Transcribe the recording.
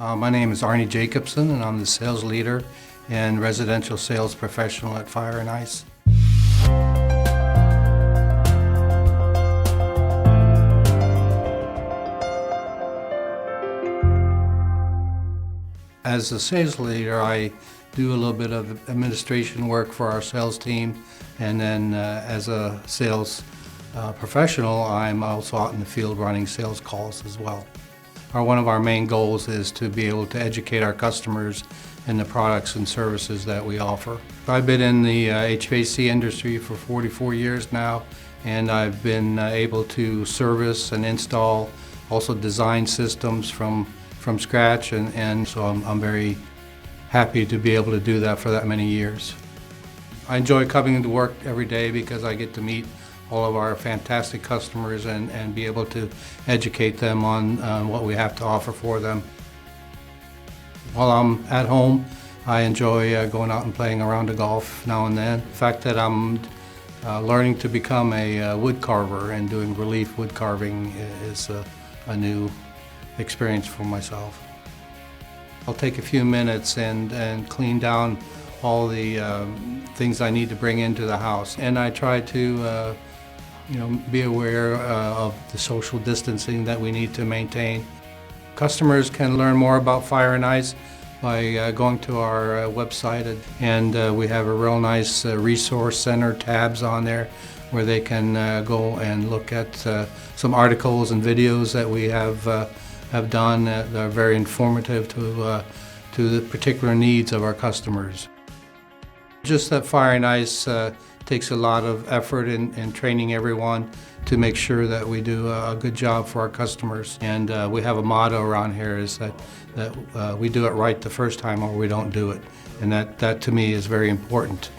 My name is Arne Jacobsen, and I'm the sales leader and residential sales professional at Fire and Ice. As a sales leader, I do a little bit of administration work for our sales team, and then as a sales professional, I'm also out in the field running sales calls as well. One of our main goals is to be able to educate our customers in the products and services that we offer. I've been in the HVAC industry for 44 years now, and I've been able to service and install, also design systems from scratch, and so I'm very happy to be able to do that for that many years. I enjoy coming into work every day because I get to meet all of our fantastic customers and be able to educate them on what we have to offer for them. While I'm at home, I enjoy going out and playing around the golf now and then. The fact that I'm learning to become a wood carver and doing relief wood carving is a new experience for myself. I'll take a few minutes and clean down all the things I need to bring into the house, and I try to be aware of the social distancing that we need to maintain. Customers can learn more about Fire and Ice by going to our website, and we have a real nice resource center tabs on there where they can go and look at some articles and videos that we have done that are very informative to the particular needs of our customers. Just that Fire and Ice takes a lot of effort in training everyone to make sure that we do a good job for our customers. And we have a motto around here is that we do it right the first time or we don't do it. And that to me is very important.